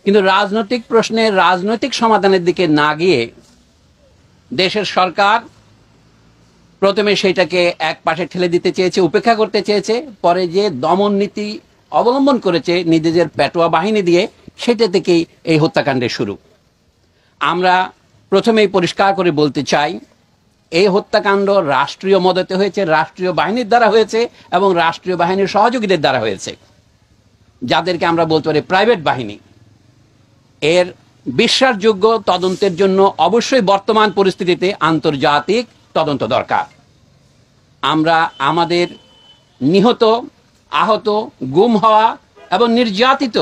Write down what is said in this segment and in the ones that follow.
কিন্তু রাজনৈতিক প্রশ্নের রাজনৈতিক সমাধানের দিকে না গিয়ে দেশের সরকার প্রথমে সেটাকে এক পাশে ঠেলে দিতে চেয়েছে, উপেক্ষা করতে চেয়েছে, পরে যে দমন নীতি অবলম্বন করেছে নিজেদের পেটোয়া বাহিনী দিয়ে, সেটা থেকেই এই হত্যাকাণ্ডের শুরু। আমরা প্রথমেই পরিষ্কার করে বলতে চাই, এই হত্যাকাণ্ড রাষ্ট্রীয় মদতে হয়েছে, রাষ্ট্রীয় বাহিনীর দ্বারা হয়েছে এবং রাষ্ট্রীয় বাহিনীর সহযোগীদের দ্বারা হয়েছে, যাদেরকে আমরা বলতে পারি প্রাইভেট বাহিনী। এর বিশ্বাসযোগ্য তদন্তের জন্য অবশ্যই বর্তমান পরিস্থিতিতে আন্তর্জাতিক তদন্ত দরকার। আমরা আমাদের নিহত, আহত, গুম হওয়া এবং নির্যাতিত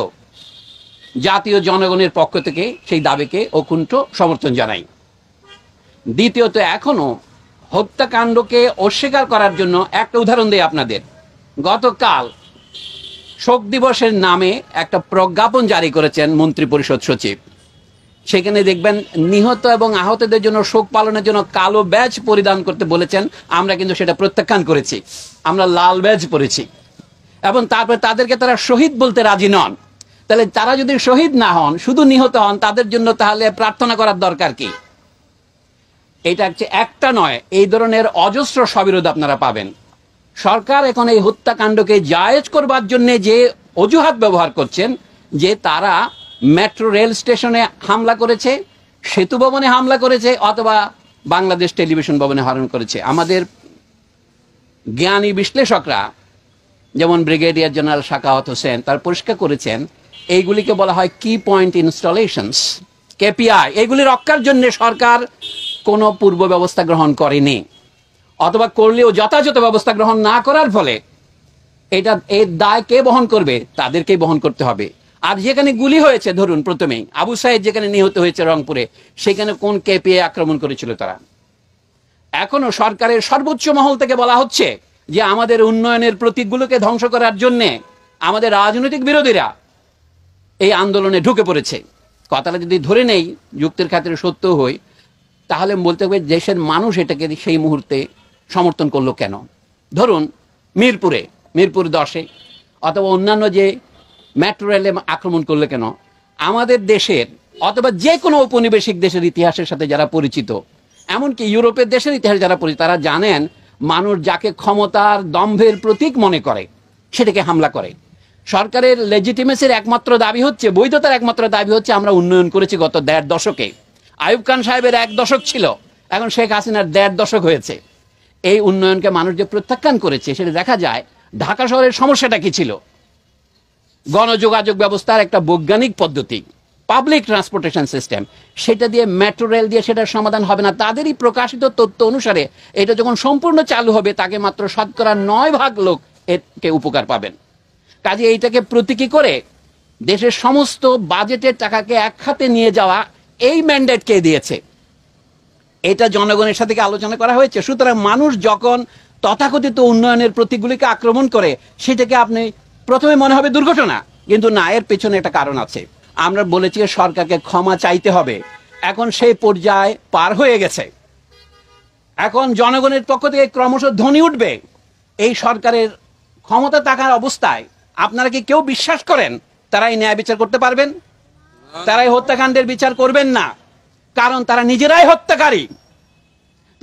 জাতীয় জনগণের পক্ষ থেকে সেই দাবিকে অকুণ্ঠ সমর্থন জানাই। দ্বিতীয়ত, এখনো হত্যাকাণ্ডকে অস্বীকার করার জন্য একটা উদাহরণ দেই আপনাদের। গতকাল শোক দিবসের নামে একটা প্রজ্ঞাপন জারি করেছেন মন্ত্রিপরিষদ সচিব। সেখানে দেখবেন নিহত এবং আহতদের জন্য শোক পালনের জন্য কালো ব্যাজ পরিধান করতে বলেছেন। আমরা কিন্তু সেটা প্রত্যাখ্যান করেছি, আমরা লাল ব্যাজ পরেছি। এবং তারপরে তাদেরকে তারা শহীদ বলতে রাজি নন। তাহলে তারা যদি শহীদ না হন, শুধু নিহত হন, তাদের জন্য তাহলে প্রার্থনা করার দরকার কি? এটা হচ্ছে একটা নয়, এই ধরনের অজস্র সবিরোধ আপনারা পাবেন। সরকার এখন এই হত্যাকাণ্ডকে জায়েজ করবার জন্য যে অজুহাত ব্যবহার করছেন, যে তারা মেট্রো রেল স্টেশনে হামলা করেছে, সেতু ভবনে হামলা করেছে, অথবা বাংলাদেশ টেলিভিশন ভবনে হামলা করেছে। আমাদের জ্ঞানী বিশ্লেষকরা, যেমন ব্রিগেডিয়ার জেনারেল শাকাওয়াত হোসেন, তার পরিষ্কার করেছেন এইগুলিকে বলা হয় কি পয়েন্ট ইনস্টলেশনস, কেপিআই। এগুলি রক্ষার জন্য সরকার কোনো পূর্ব ব্যবস্থা গ্রহণ করেনি, অথবা করলেও যথাযথ ব্যবস্থা গ্রহণ না করার ফলে এটা এর দায় কে বহন করবে? তাদেরকেই বহন করতে হবে। আর যেখানে গুলি হয়েছে, ধরুন প্রথমেই আবু সাইদ যেখানে নিহত হয়েছে রংপুরে, সেখানে কোন কেপিআই আক্রমণ করেছিল তারা? এখনো সরকারের সর্বোচ্চ মহল থেকে বলা হচ্ছে যে আমাদের উন্নয়নের প্রতীকগুলোকে ধ্বংস করার জন্য আমাদের রাজনৈতিক বিরোধীরা এই আন্দোলনে ঢুকে পড়েছে। কথাটা যদি ধরে নেই, যুক্তির খাতিরে সত্য হই, তাহলে বলতে হবে দেশের মানুষ এটাকে সেই মুহূর্তে সমর্থন করলো কেন? ধরুন মিরপুর 10-এ অথবা অন্যান্য যে মেট্রো রেলে আক্রমণ করলো কেন? আমাদের দেশের অথবা যে কোনো ঔপনিবেশিক দেশের ইতিহাসের সাথে যারা পরিচিত, এমনকি ইউরোপের দেশের ইতিহাস যারা পরিচিত, তারা জানেন মানুষ যাকে ক্ষমতার দম্ভের প্রতীক মনে করে সেটাকে হামলা করে। সরকারের লেজিটিমেসির একমাত্র দাবি হচ্ছে, বৈধতার একমাত্র দাবি হচ্ছে আমরা উন্নয়ন করেছি গত 1.5 দশকে। আইয়ুব খান সাহেবের 1 দশক ছিল, এখন শেখ হাসিনার 1.5 দশক হয়েছে। এই উন্নয়নকে মানুষ যে প্রত্যাখ্যান করেছে, সেটা দেখা যায়। ঢাকা শহরের সমস্যাটা কি ছিল? গণযোগাযোগ ব্যবস্থার একটা বৈজ্ঞানিক পদ্ধতি, পাবলিক ট্রান্সপোর্টেশন সিস্টেম, সেটা দিয়ে মেট্রো রেল দিয়ে সেটার সমাধান হবে না। তাদেরই প্রকাশিত তথ্য অনুসারে এটা যখন সম্পূর্ণ চালু হবে, তাকে মাত্র 9% লোক এতে উপকার পাবেন। কাজে এইটাকে প্রতীকী করে দেশের সমস্ত বাজেটের টাকাকে এক খাতে নিয়ে যাওয়া, এই ম্যান্ডেট কে দিয়েছে? এটা জনগণের সাথে আলোচনা করা হয়েছে। সুতরাং মানুষ যখন তথাকথিত উন্নয়নের প্রতীকগুলিকে আক্রমণ করে, সেটাকে আপনি প্রথমে মনে হবে দুর্ঘটনা, কিন্তু না, এর পেছনে একটা কারণ আছে। আমরা বলেছি সরকারকে ক্ষমা চাইতে হবে, এখন সেই পর্যায়ে পার হয়ে গেছে। এখন জনগণের পক্ষ থেকে ক্রমশ ধ্বনি উঠবে, এই সরকারের ক্ষমতা থাকার অবস্থায় আপনারা কি কেউ বিশ্বাস করেন তারা এই ন্যায় বিচার করতে পারবেন? তারা এই হত্যাকাণ্ডের বিচার করবেন না, কারণ তারা নিজেরাই হত্যাকারী।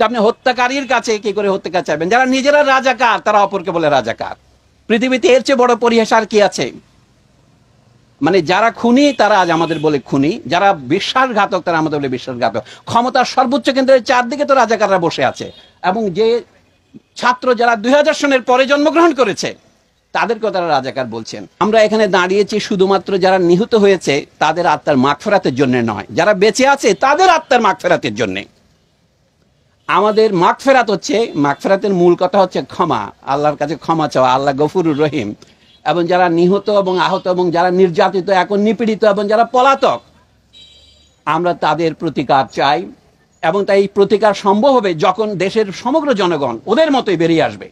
তো আপনি হত্যাকারীর কাছে কি করে হত্যাকার চাইবেন? যারা নিজেরা রাজাকার, তারা অপরকে বলে রাজাকার। পৃথিবীতে এর চেয়ে বড় পরিহাস আর কি আছে? মানে যারা খুনি তারা আজ আমাদের বলে খুনি, যারা বিশ্বাসঘাতক তারা আমাদের বলে বিশ্বাসঘাতক। ক্ষমতার সর্বোচ্চ কেন্দ্রের চারদিকে তো রাজাকাররা বসে আছে, এবং যে ছাত্র যারা 2000 সনের পরে জন্মগ্রহণ করেছে তাদেরকেও তারা রাজাকার বলছেন। আমরা এখানে দাঁড়িয়েছি শুধুমাত্র যারা নিহত হয়েছে তাদের আত্মার মাগফিরাতের জন্য নয়, যারা বেঁচে আছে তাদের আত্মার মাগফিরাতের জন্য। আমাদের মাগফিরাত হচ্ছে, মাগফিরাতের মূল কথা হচ্ছে ক্ষমা, আল্লাহর কাছে ক্ষমা চাওয়া। আল্লাহ গফুরুর রহিম। এবং যারা নিহত এবং আহত এবং যারা নির্যাতিত, এখন নিপীড়িত এবং যারা পলাতক, আমরা তাদের প্রতিকার চাই। এবং তাই প্রতিকার সম্ভব হবে যখন দেশের সমগ্র জনগণ ওদের মতোই বেরিয়ে আসবে।